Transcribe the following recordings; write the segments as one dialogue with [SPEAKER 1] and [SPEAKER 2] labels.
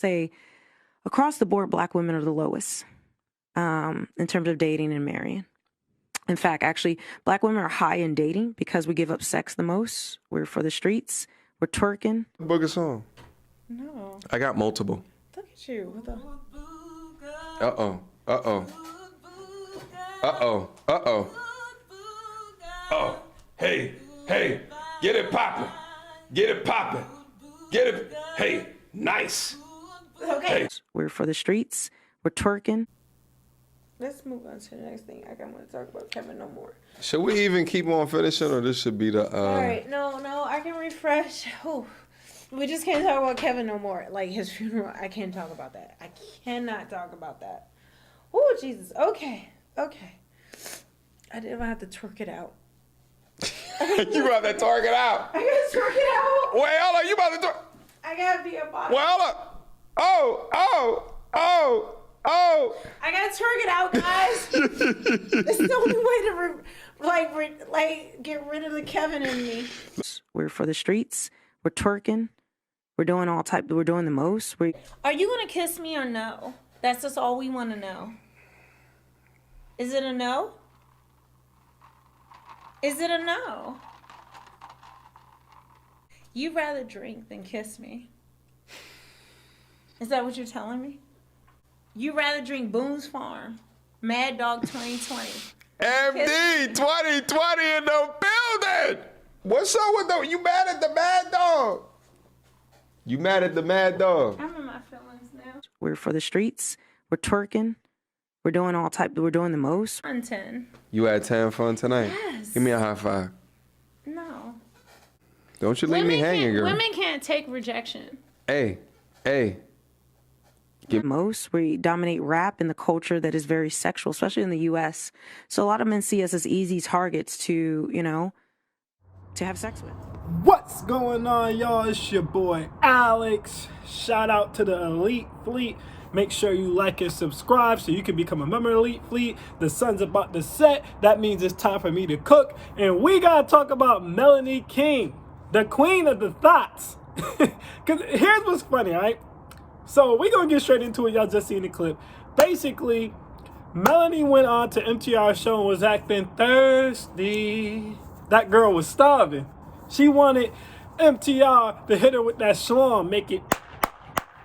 [SPEAKER 1] say across the board, Black women are the lowest in terms of dating and marrying. In fact, actually, Black women are high in dating because we give up sex the most. We're for the streets. We're twerking.
[SPEAKER 2] Book a song.
[SPEAKER 3] No.
[SPEAKER 2] I got multiple.
[SPEAKER 3] Look at you. What the?
[SPEAKER 2] Uh-oh. Uh-oh. Uh-oh. Uh-oh. Oh. Hey. Hey. Get it poppin'. Get it poppin'. Get it. Hey. Nice.
[SPEAKER 3] Okay.
[SPEAKER 2] Hey.
[SPEAKER 1] We're for the streets. We're twerking.
[SPEAKER 3] Let's move on to the next thing. I want to talk about Kevin no more.
[SPEAKER 2] Should we even keep on finishing, or this should be the
[SPEAKER 3] All right. No, I can refresh. Whew. We just can't talk about Kevin no more. Like his funeral, I can't talk about that. I cannot talk about that. Oh, Jesus. Okay. I didn't have to twerk it out.
[SPEAKER 2] You about to twerk it out?
[SPEAKER 3] I gotta twerk it out.
[SPEAKER 2] Wait, hold on. You about to twerk?
[SPEAKER 3] I gotta be a body.
[SPEAKER 2] Well, hold up. Oh.
[SPEAKER 3] I gotta twerk it out, guys. It's the only way to get rid of the Kevin in me.
[SPEAKER 1] We're for the streets. We're twerking. We're doing we're doing the most.
[SPEAKER 3] Are you gonna kiss me or no? That's just all we want to know. Is it a no? Is it a no? You'd rather drink than kiss me. Is that what you're telling me? You'd rather drink Boone's Farm, Mad Dog 2020.
[SPEAKER 2] MD 2020 in the building. What's up with the? You mad at the Mad Dog? You mad at the Mad Dog?
[SPEAKER 3] I'm in my feelings now.
[SPEAKER 1] We're for the streets. We're twerking. We're doing we're doing the most.
[SPEAKER 3] On 10.
[SPEAKER 2] You had 10 fun tonight?
[SPEAKER 3] Yes.
[SPEAKER 2] Give me a high five.
[SPEAKER 3] No.
[SPEAKER 2] Don't you leave me hanging, girl.
[SPEAKER 3] Women can't take rejection.
[SPEAKER 2] Hey.
[SPEAKER 1] Most. We dominate rap in the culture that is very sexual, especially in the U.S. So a lot of men see us as easy targets to have sex with.
[SPEAKER 4] What's going on, y'all? It's your boy Alex. Shout out to the Elite Fleet. Make sure you like and subscribe so you can become a member of Elite Fleet. The sun's about to set. That means it's time for me to cook. And we gotta talk about Melanie King, the queen of the thoughts. Because here's what's funny, all right? So we're gonna get straight into it. Y'all just seen the clip. Basically, Melanie went on to MTR show and was acting thirsty. That girl was starving. She wanted MTR to hit her with that schlong, make it.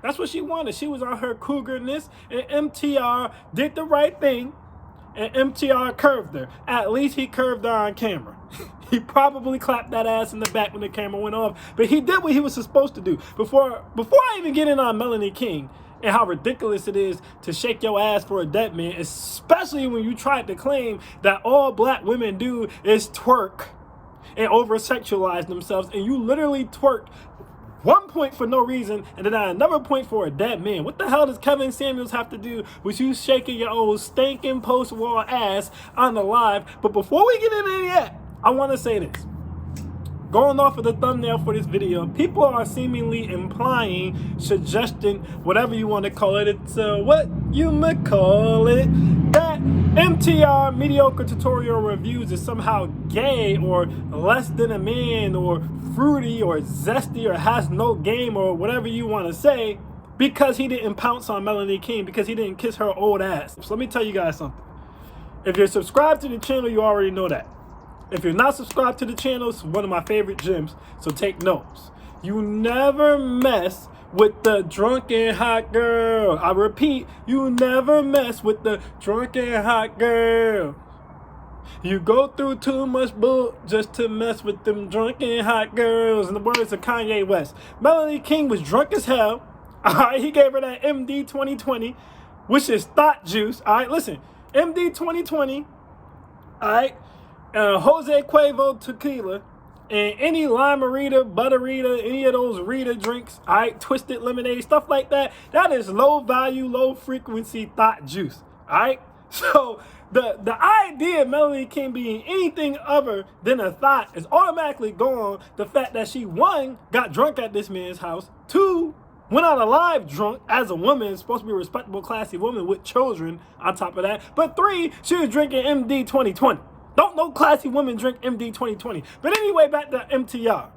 [SPEAKER 4] That's what she wanted. She was on her cougarness, and MTR did the right thing, and MTR curved her. At least he curved her on camera. He probably clapped that ass in the back when the camera went off, but he did what he was supposed to do. Before I even get in on Melanie King and how ridiculous it is to shake your ass for a dead man, especially when you tried to claim that all Black women do is twerk and over-sexualize themselves, and you literally twerked 1 point for no reason, and then another point for a dead man. What the hell does Kevin Samuels have to do with you shaking your old stinking post-war ass on the live? But before we get into that, I want to say this. Going off of the thumbnail for this video, people are seemingly implying, suggesting, whatever you want to call it. It's what you might call it, that MTR mediocre tutorial reviews is somehow gay or less than a man or fruity or zesty or has no game or whatever you want to say because he didn't pounce on Melanie King, because he didn't kiss her old ass. So let me tell you guys something. If you're subscribed to the channel, you already know that. If you're not subscribed to the channel, it's one of my favorite gyms, so take notes. You never mess with the drunken hot girl. I repeat, you never mess with the drunken hot girl. You go through too much bull just to mess with them drunken hot girls. In the words of Kanye West, Melanie King was drunk as hell. All right, he gave her that MD 2020, which is thought juice. All right, listen, MD 2020, all right, Jose Cuervo tequila, and any limerita, butterita, any of those Rita drinks, all right, twisted lemonade, stuff like that, that is low value, low frequency thought juice, all right? So the idea of Melanie King being anything other than a thought is automatically gone. The fact that she, one, got drunk at this man's house, two, went out alive drunk as a woman, supposed to be a respectable, classy woman with children on top of that, but three, she was drinking MD 2020. Don't no classy woman drink MD 2020. But anyway, back to MTR.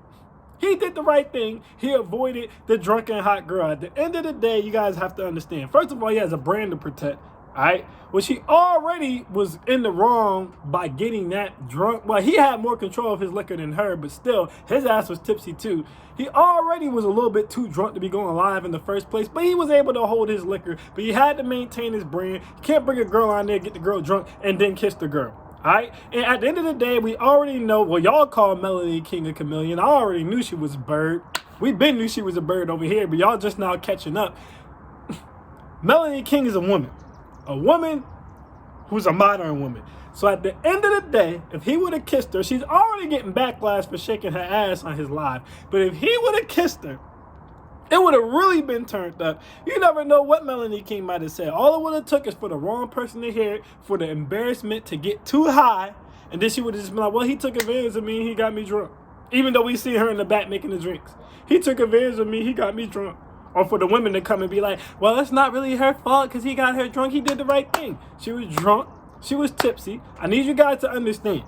[SPEAKER 4] He did the right thing. He avoided the drunken hot girl. At the end of the day, you guys have to understand. First of all, he has a brand to protect. All right, which he already was in the wrong by getting that drunk. Well, he had more control of his liquor than her, but still, his ass was tipsy too. He already was a little bit too drunk to be going live in the first place, but he was able to hold his liquor. But he had to maintain his brand. You can't bring a girl on there, get the girl drunk, and then kiss the girl. All right, and at the end of the day, we already know, well, y'all call Melanie King a chameleon. I already knew she was a bird. We been knew she was a bird over here, but y'all just now catching up. Melanie King is a woman who's a modern woman. So at the end of the day, if he would have kissed her, she's already getting backlash for shaking her ass on his live. But if he would have kissed her, it would have really been turned up. You never know what Melanie King might have said. All it would have took is for the wrong person to hear it, for the embarrassment to get too high, and then she would have just been like, well, he took advantage of me and he got me drunk. Even though we see her in the back making the drinks. He took advantage of me, he got me drunk. Or for the women to come and be like, well, it's not really her fault because he got her drunk. He did the right thing. She was drunk. She was tipsy. I need you guys to understand.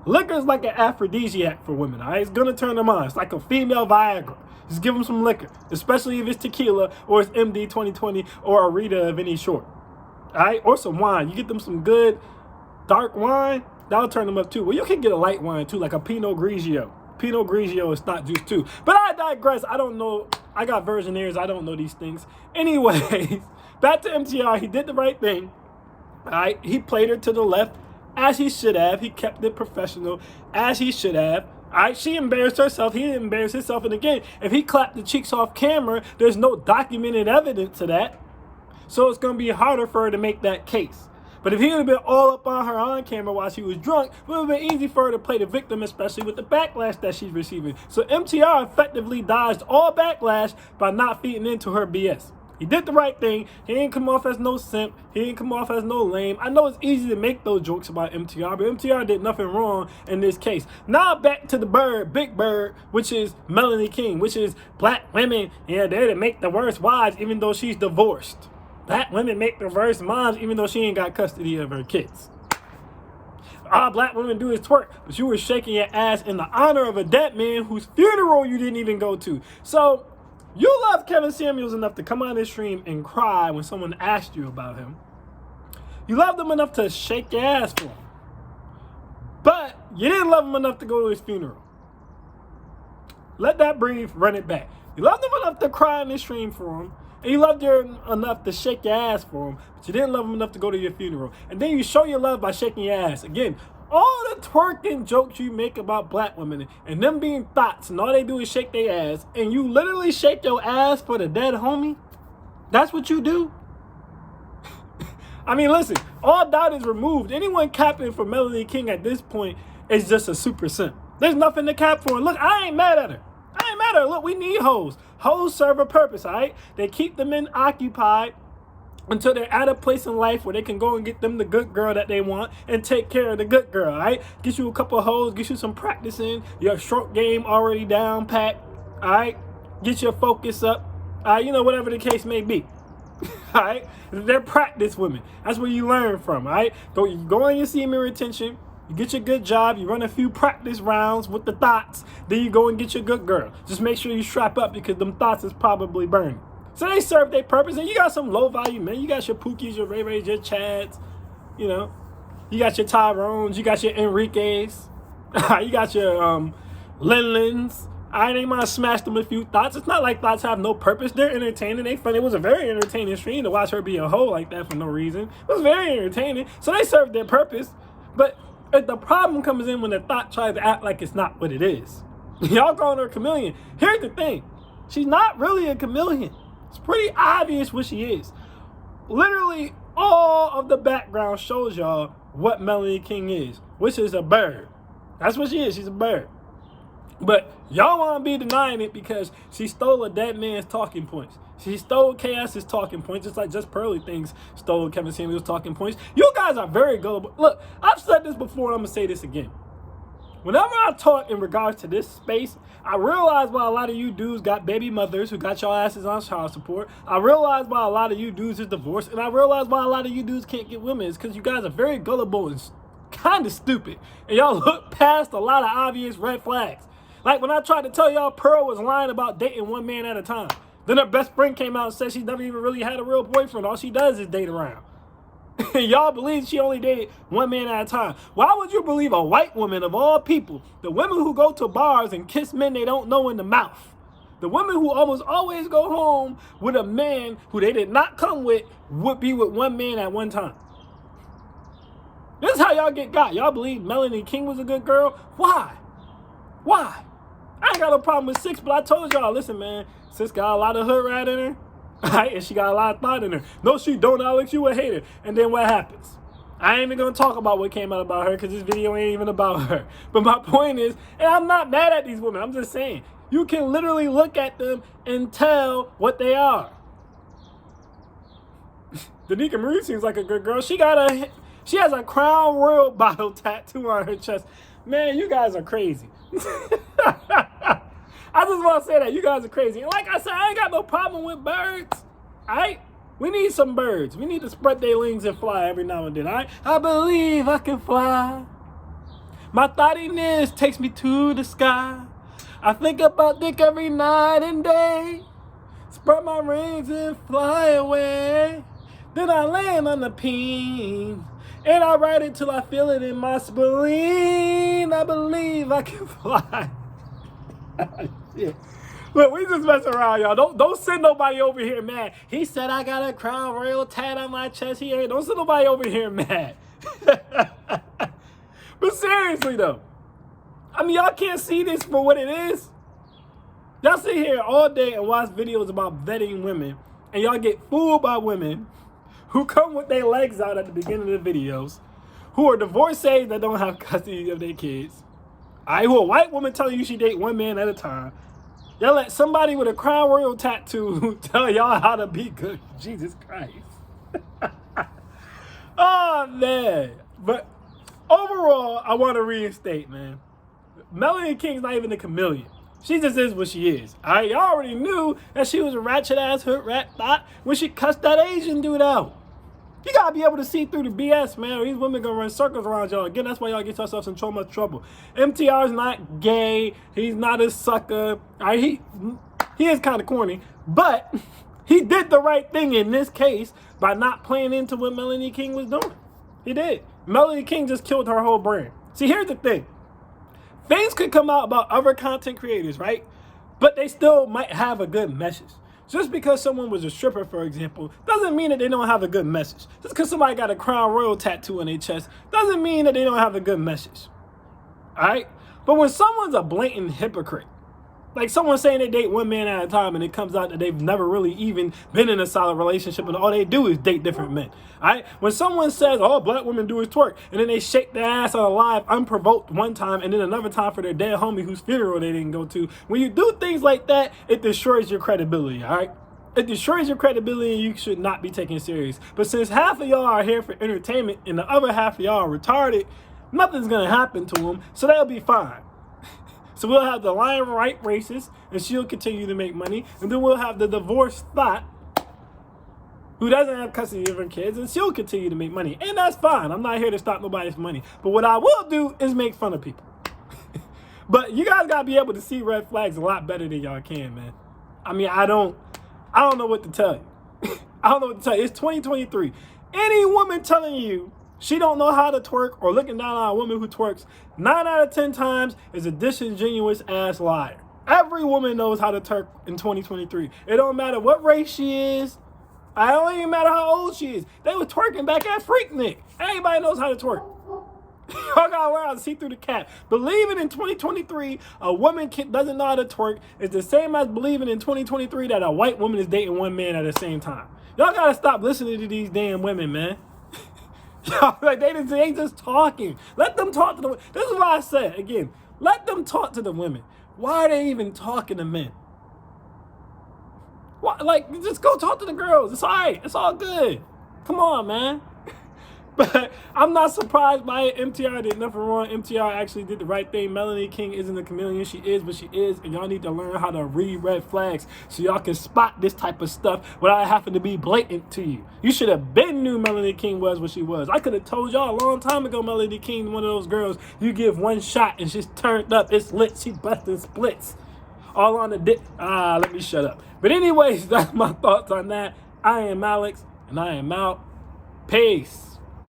[SPEAKER 4] Liquor is like an aphrodisiac for women, all right? It's going to turn them on. It's like a female Viagra. Just give them some liquor, especially if it's tequila or it's MD 2020 or a Rita of any sort, all right? Or some wine. You get them some good dark wine, that'll turn them up too. Well, you can get a light wine too, like a Pinot Grigio. Pinot Grigio is not juice too. But I digress. I don't know. I got virgin ears. I don't know these things. Anyways, back to MTR. He did the right thing. All right. He played her to the left as he should have. He kept it professional as he should have. All right. She embarrassed herself. He didn't embarrass himself. And again, if he clapped the cheeks off camera, there's no documented evidence of that. So it's going to be harder for her to make that case. But if he would have been all up on her on camera while she was drunk, it would have been easy for her to play the victim, especially with the backlash that she's receiving. So MTR effectively dodged all backlash by not feeding into her BS. He did the right thing. He didn't come off as no simp. He didn't come off as no lame. I know it's easy to make those jokes about MTR, but MTR did nothing wrong in this case. Now back to the bird, big bird, which is Melanie King, which is black women. Yeah, they're to make the worst wives even though she's divorced. Black women make the worst moms even though she ain't got custody of her kids. All black women do is twerk, but you were shaking your ass in the honor of a dead man whose funeral you didn't even go to. So you love Kevin Samuels enough to come on this stream and cry when someone asked you about him. You loved him enough to shake your ass for him. But you didn't love him enough to go to his funeral. Let that breathe, run it back. You loved him enough to cry on this stream for him. And you loved her enough to shake your ass for him, but you didn't love him enough to go to your funeral. And then you show your love by shaking your ass. Again, all the twerking jokes you make about black women and them being thoughts and all they do is shake their ass, and you literally shake your ass for the dead homie? That's what you do? I mean, listen, all doubt is removed. Anyone capping for Melanie King at this point is just a super simp. There's nothing to cap for. And look, I ain't mad at her. Look, we need hoes. Hoes serve a purpose, all right? They keep the men occupied until they're at a place in life where they can go and get them the good girl that they want and take care of the good girl, all right? Get you a couple of hoes, get you some practice in, your stroke game already down pat, all right? Get your focus up, all right? You know, whatever the case may be, all right? They're practice women. That's where you learn from, all right? So you go on your semen retention, you get your good job, you run a few practice rounds with the thoughts, then you go and get your good girl. Just make sure you strap up because them thoughts is probably burning. So they serve their purpose, and you got some low value men. You got your Pookies, your Ray Rays, your Chads, you know. You got your Tyrones, you got your Enriques, you got your Linlins. I ain't mind smash them a few thoughts. It's not like thoughts have no purpose. They're entertaining. They fun. It was a very entertaining stream to watch her be a hoe like that for no reason. It was very entertaining. So they served their purpose. But the problem comes in when the thought tries to act like it's not what it is. Y'all calling her a chameleon. Here's the thing. She's not really a chameleon. It's pretty obvious what she is. Literally, all of the background shows y'all what Melanie King is, which is a bird. That's what she is. She's a bird. But y'all want to be denying it because she stole a dead man's talking points. She stole Chaos's talking points, just like Just Pearly Things stole Kevin Samuels' talking points. You guys are very gullible. Look, I've said this before, and I'm going to say this again. Whenever I talk in regards to this space, I realize why a lot of you dudes got baby mothers who got your asses on child support. I realize why a lot of you dudes is divorced. And I realize why a lot of you dudes can't get women. It's because you guys are very gullible and kind of stupid. And y'all look past a lot of obvious red flags. Like when I tried to tell y'all Pearl was lying about dating one man at a time. Then her best friend came out and said she's never even really had a real boyfriend. All she does is date around. Y'all believe she only dated one man at a time. Why would you believe a white woman of all people, the women who go to bars and kiss men they don't know in the mouth, the women who almost always go home with a man who they did not come with, would be with one man at one time? This is how y'all get got. Y'all believe Melanie King was a good girl? Why? Why? I ain't got no problem with 6, but I told y'all, listen, man, sis got a lot of hood rat in her. Right? And she got a lot of thought in her. No, she don't, Alex. You a hater. And then what happens? I ain't even going to talk about what came out about her because this video ain't even about her. But my point is, and I'm not mad at these women. I'm just saying, you can literally look at them and tell what they are. Danica Marie seems like a good girl. She has a Crown Royal bottle tattoo on her chest. Man, you guys are crazy. I just want to say that you guys are crazy. And like I said, I ain't got no problem with birds. All right? We need some birds. We need to spread their wings and fly every now and then. All right? I believe I can fly. My thoughtiness takes me to the sky. I think about Dick every night and day. Spread my wings and fly away. Then I land on the peen. And I ride it till I feel it in my spleen. I believe I can fly. Yeah. Look, we just mess around, y'all. Don't send nobody over here mad. He said I got a Crown Royal tat on my chest. Don't send nobody over here mad. But seriously though, I mean, y'all can't see this for what it is. Y'all sit here all day and watch videos about vetting women, and y'all get fooled by women who come with their legs out at the beginning of the videos, who are divorcees that don't have custody of their kids. Who a white woman telling you she date one man at a time. Y'all let somebody with a Crown Royal tattoo tell y'all how to be good. Jesus Christ. Oh, man. But overall, I want to reinstate, man. Melanie King's not even a chameleon. She just is what she is. All right, y'all already knew that she was a ratchet-ass hood rat thought when she cussed that Asian dude out. You gotta be able to see through the BS, man, or these women gonna run circles around y'all. Again, that's why y'all get yourselves in so much trouble. MTR's not gay. He's not a sucker. All right, he is kind of corny, but he did the right thing in this case by not playing into what Melanie King was doing. He did. Melanie King just killed her whole brand. See, here's the thing. Things could come out about other content creators, right? But they still might have a good message. Just because someone was a stripper, for example, doesn't mean that they don't have a good message. Just because somebody got a Crown Royal tattoo on their chest doesn't mean that they don't have a good message. All right? But when someone's a blatant hypocrite, like someone saying they date one man at a time and it comes out that they've never really even been in a solid relationship and all they do is date different men. All right? When someone says, all black women do is twerk, and then they shake their ass on a live unprovoked one time and then another time for their dead homie whose funeral they didn't go to, when you do things like that, it destroys your credibility, all right? It destroys your credibility and you should not be taken serious. But since half of y'all are here for entertainment and the other half of y'all are retarded, nothing's going to happen to them, so they'll be fine. So we'll have the lying right racist, and she'll continue to make money. And then we'll have the divorced thought who doesn't have custody of her kids, and she'll continue to make money. And that's fine. I'm not here to stop nobody's money. But what I will do is make fun of people. But you guys got to be able to see red flags a lot better than y'all can, man. I mean, I don't know what to tell you. I don't know what to tell you. It's 2023. Any woman telling you she don't know how to twerk or looking down on a woman who twerks 9 out of 10 times is a disingenuous ass liar. Every woman knows how to twerk in 2023. It don't matter what race she is. It don't even matter how old she is. They were twerking back at Freaknik. Everybody knows how to twerk. Y'all gotta learn how to see through the cap. Believing in 2023 a woman doesn't know how to twerk is the same as believing in 2023 that a white woman is dating one man at the same time. Y'all gotta stop listening to these damn women, man. Like they ain't just talking. Let them talk to the women. This is why I said again, let them talk to the women. Why are they even talking to men? Why, like, just go talk to the girls. It's all right. It's all good. Come on, man. But I'm not surprised by it. MTR did nothing wrong. MTR actually did the right thing. Melanie King isn't a chameleon. She is what she is. And y'all need to learn how to read red flags so y'all can spot this type of stuff without having to be blatant to you. You should have been knew Melanie King was what she was. I could have told y'all a long time ago Melanie King, one of those girls, you give one shot and she's turned up. It's lit. She busting splits. All on the dick. Let me shut up. But anyways, that's my thoughts on that. I am Alex, and I am out. Peace.